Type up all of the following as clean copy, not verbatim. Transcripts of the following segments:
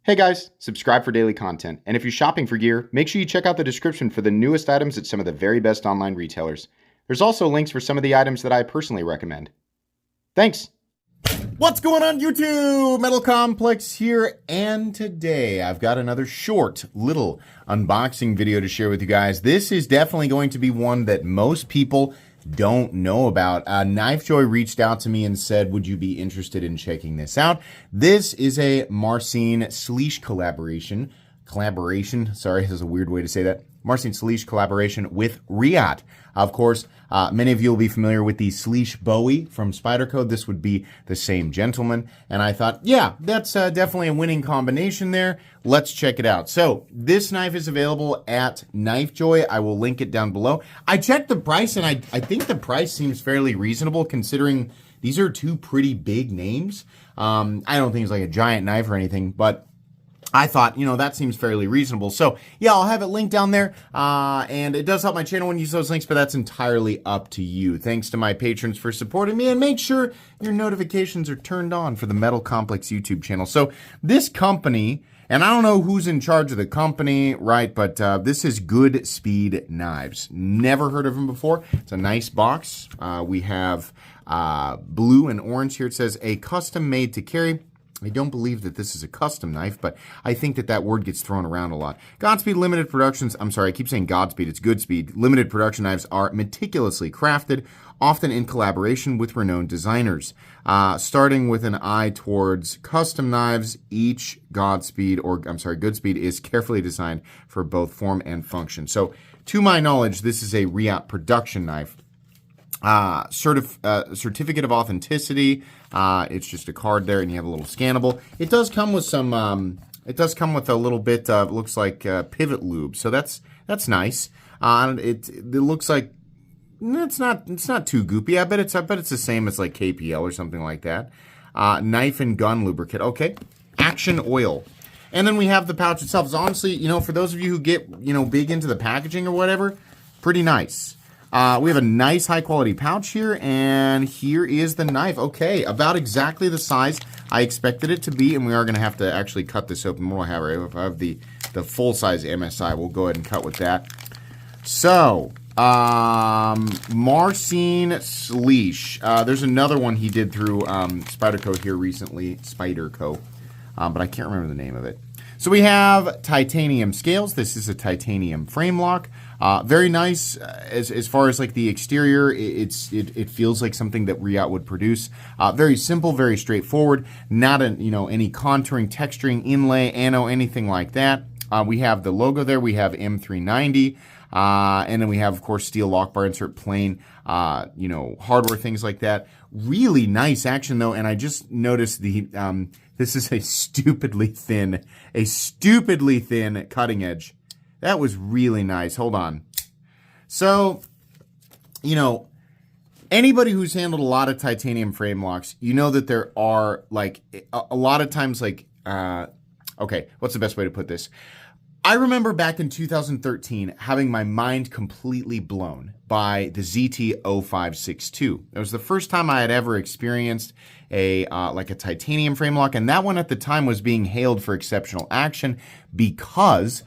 Hey guys, subscribe for daily content, and if you're shopping for gear, make sure you check out the description for the newest items at some of the very best online retailers. There's also links for some of the items that I personally recommend. Thanks! What's going on YouTube? Metal Complex here, and today I've got another short little unboxing video to share with you guys. This is definitely going to be one that most people don't know about. KnifeJoy reached out to me and said, would you be interested in checking this out? This is a Marcin Slysz collaboration, sorry, this is a weird way to say that. Marcin Slysz collaboration with Riot. Of course, many of you will be familiar with the Slysz Bowie from Spyderco. This would be the same gentleman. And I thought, yeah, that's definitely a winning combination there. Let's check it out. So this knife is available at KnifeJoy. I will link it down below. I checked the price, and I think the price seems fairly reasonable considering these are two pretty big names. I don't think it's like a giant knife or anything, but I thought, that seems fairly reasonable. So, yeah, I'll have it linked down there. And it does help my channel when you use those links, but that's entirely up to you. Thanks to my patrons for supporting me, and make sure your notifications are turned on for the Metal Complex YouTube channel. So, this company, and I don't know who's in charge of the company, right, but this is Goodspeed Knives. Never heard of them before. It's a nice box. We have blue and orange here. It says, a custom made to carry. I don't believe that this is a custom knife, but I think that word gets thrown around a lot. Godspeed limited productions, I'm sorry, I keep saying Godspeed, it's Goodspeed. Limited production knives are meticulously crafted, often in collaboration with renowned designers. Starting with an eye towards custom knives, each Goodspeed is carefully designed for both form and function. So, to my knowledge, this is a Riot production knife. Certificate of authenticity. It's just a card there, and you have a little scannable. It does come with some. It does come with a little bit of, looks like pivot lube, so that's nice. It looks like it's not too goopy. I bet it's the same as like KPL or something like that. Knife and gun lubricant. Okay, action oil. And then we have the pouch itself. So honestly, for those of you who get big into the packaging or whatever, pretty nice. We have a nice high-quality pouch here, and here is the knife. Okay, about exactly the size I expected it to be, and we are going to have to actually cut this open. What do I have right? If I have the full-size MSI, we'll go ahead and cut with that. So, Marcin Slysz. There's another one he did through Spyderco here recently, Spyderco, but I can't remember the name of it. So we have titanium scales. This is a titanium frame lock. Very nice as far as like the exterior. It feels like something that Riot would produce. Very simple, very straightforward. Not any contouring, texturing, inlay, anything like that. We have the logo there. We have M390. And then we have, of course, steel lock bar insert, plain, hardware, things like that. Really nice action, though, and I just noticed this is a stupidly thin cutting edge. That was really nice. Hold on. So, anybody who's handled a lot of titanium frame locks, that there are, like, a lot of times, like, okay, what's the best way to put this? I remember back in 2013 having my mind completely blown by the ZT-0562. It was the first time I had ever experienced a titanium frame lock, and that one at the time was being hailed for exceptional action because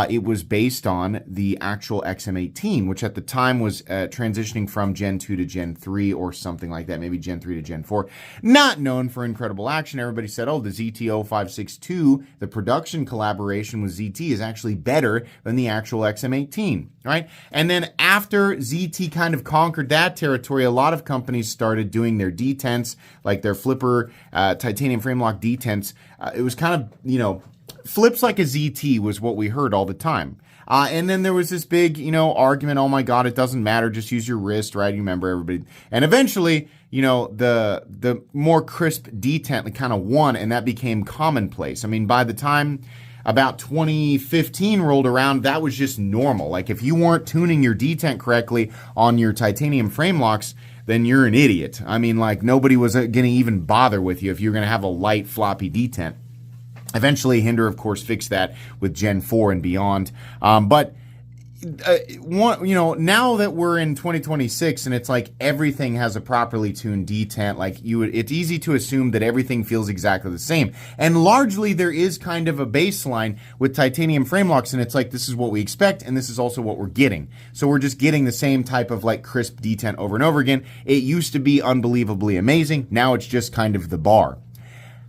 it was based on the actual XM18, which at the time was transitioning from Gen 2 to Gen 3 or something like that, maybe Gen 3 to Gen 4. Not known for incredible action. Everybody said, oh, the ZT-0562, the production collaboration with ZT is actually better than the actual XM18, right? And then after ZT kind of conquered that territory, a lot of companies started doing their detents, like their flipper titanium frame lock detents. It was kind of, flips like a ZT was what we heard all the time. And then there was this big, argument, oh my God, it doesn't matter, just use your wrist, right? You remember everybody. And eventually, the more crisp detent kind of won, and that became commonplace. I mean, by the time about 2015 rolled around, that was just normal. Like, if you weren't tuning your detent correctly on your titanium frame locks, then you're an idiot. I mean, like, nobody was going to even bother with you if you're going to have a light floppy detent. Eventually, Hinder, of course, fixed that with Gen 4 and beyond. But now that we're in 2026 and it's like everything has a properly tuned detent, like it's easy to assume that everything feels exactly the same. And largely there is kind of a baseline with titanium frame locks, and it's like, this is what we expect, and this is also what we're getting. So we're just getting the same type of like crisp detent over and over again. It used to be unbelievably amazing. Now it's just kind of the bar.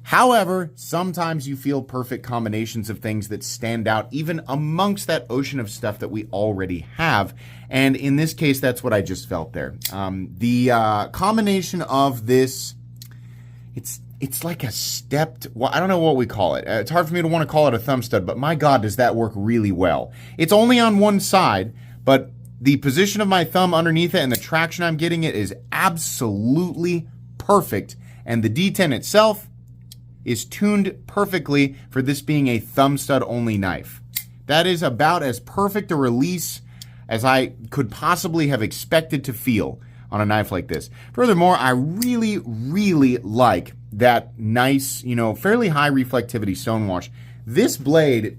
However, sometimes you feel perfect combinations of things that stand out even amongst that ocean of stuff that we already have. And in this case, that's what I just felt there. The combination of this, it's like a stepped, well, I don't know what we call it. It's hard for me to want to call it a thumb stud, but my God, does that work really well. It's only on one side, but the position of my thumb underneath it and the traction I'm getting it is absolutely perfect. And the detent itself is tuned perfectly for this being a thumb stud only knife. That is about as perfect a release as I could possibly have expected to feel on a knife like this. Furthermore, I really, really like that nice, fairly high reflectivity stonewash. This blade,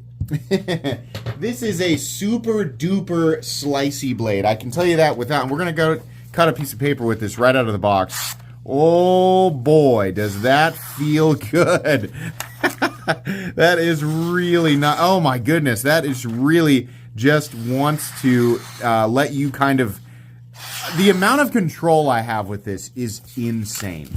this is a super duper slicey blade. I can tell you that without, we're gonna go cut a piece of paper with this right out of the box. Oh boy, does that feel good. That is really not, oh my goodness, that is really just wants to let you kind of, the amount of control I have with this is insane.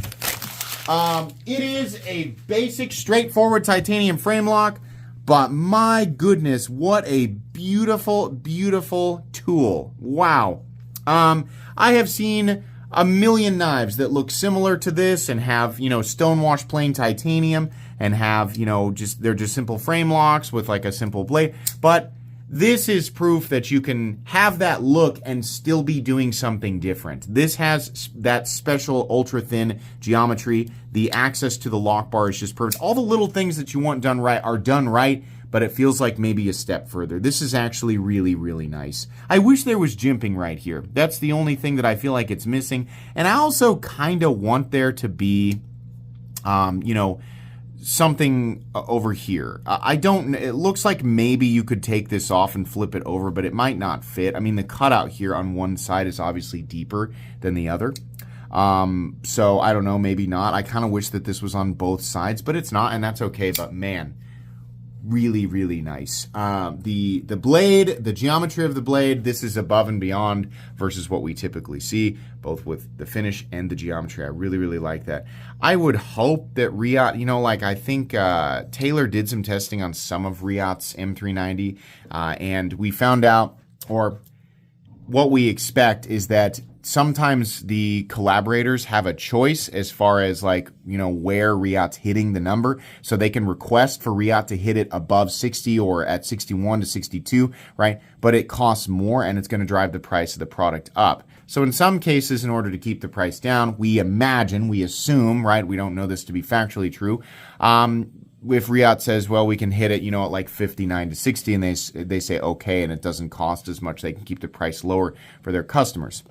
It is a basic, straightforward titanium frame lock, but my goodness, what a beautiful, beautiful tool. Wow. I have seen a million knives that look similar to this and have, stonewash plain titanium and have, they're just simple frame locks with like a simple blade. But this is proof that you can have that look and still be doing something different. This has that special ultra thin geometry. The access to the lock bar is just perfect. All the little things that you want done right are done right, but it feels like maybe a step further. This is actually really, really nice. I wish there was jimping right here. That's the only thing that I feel like it's missing. And I also kind of want there to be, something over here. It looks like maybe you could take this off and flip it over, but it might not fit. I mean, the cutout here on one side is obviously deeper than the other. So I don't know, maybe not. I kind of wish that this was on both sides, but it's not, and that's okay. But man, really, really nice. The blade, the geometry of the blade, this is above and beyond versus what we typically see, both with the finish and the geometry. I really, really like that. I would hope that Riot, I think Taylor did some testing on some of Riot's M390, and we found out, or what we expect is that sometimes the collaborators have a choice as far as where Riot's hitting the number. So they can request for Riot to hit it above 60 or at 61 to 62, right? But it costs more and it's going to drive the price of the product up. So in some cases, in order to keep the price down, we assume, right? We don't know this to be factually true. If Riot says, well, we can hit it, at like 59 to 60 and they say, okay, and it doesn't cost as much, they can keep the price lower for their customers.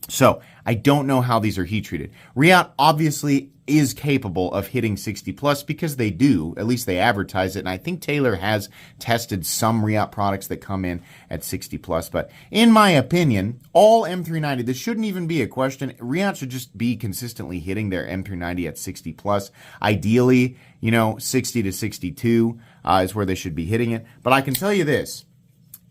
So I don't know how these are heat treated. Riot obviously is capable of hitting 60 plus because they do, at least they advertise it. And I think Taylor has tested some Riot products that come in at 60 plus. But in my opinion, all M390, this shouldn't even be a question. Riot should just be consistently hitting their M390 at 60 plus. Ideally, 60 to 62 is where they should be hitting it. But I can tell you this.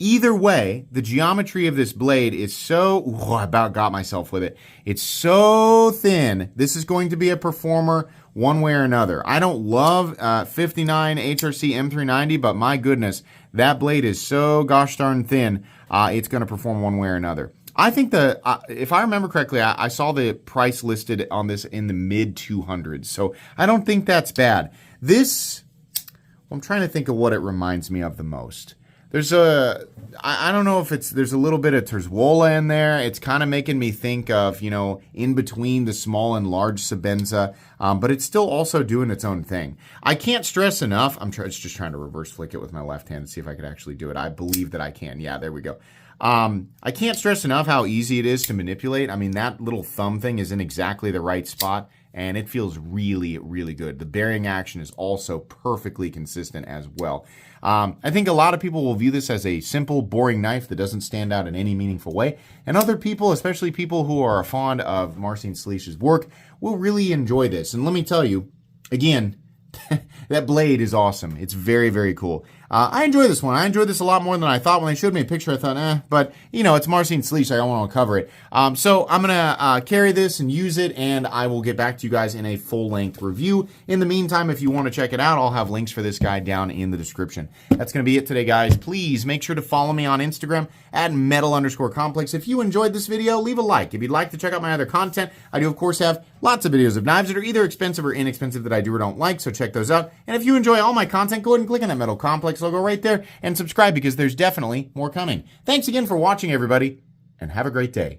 Either way, the geometry of this blade is so, I about got myself with it. It's so thin. This is going to be a performer one way or another. I don't love 59 HRC M390, but my goodness, that blade is so gosh darn thin, it's going to perform one way or another. I think if I remember correctly, I saw the price listed on this in the mid 200s, so I don't think that's bad. I'm trying to think of what it reminds me of the most. I don't know if there's a little bit of Terzuola in there. It's kind of making me think of, in between the small and large Sebenza, but it's still also doing its own thing. I can't stress enough. Just trying to reverse flick it with my left hand and see if I could actually do it. I believe that I can. Yeah, there we go. I can't stress enough how easy it is to manipulate. I mean, that little thumb thing is in exactly the right spot, and it feels really, really good. The bearing action is also perfectly consistent as well. I think a lot of people will view this as a simple, boring knife that doesn't stand out in any meaningful way, and other people, especially people who are fond of Marcin Slysz's work, will really enjoy this. And let me tell you, again, that blade is awesome. It's very, very cool. I enjoy this one. I enjoyed this a lot more than I thought. When they showed me a picture, I thought, but, you know, it's Marcin Slysz. I don't want to cover it. So I'm going to carry this and use it, and I will get back to you guys in a full-length review. In the meantime, if you want to check it out, I'll have links for this guy down in the description. That's going to be it today, guys. Please make sure to follow me on Instagram at metal_complex. If you enjoyed this video, leave a like. If you'd like to check out my other content, I do, of course, have lots of videos of knives that are either expensive or inexpensive that I do or don't like, so check those out. And if you enjoy all my content, go ahead and click on that Metal Complex logo right there and subscribe, because there's definitely more coming. Thanks again for watching, everybody, and have a great day.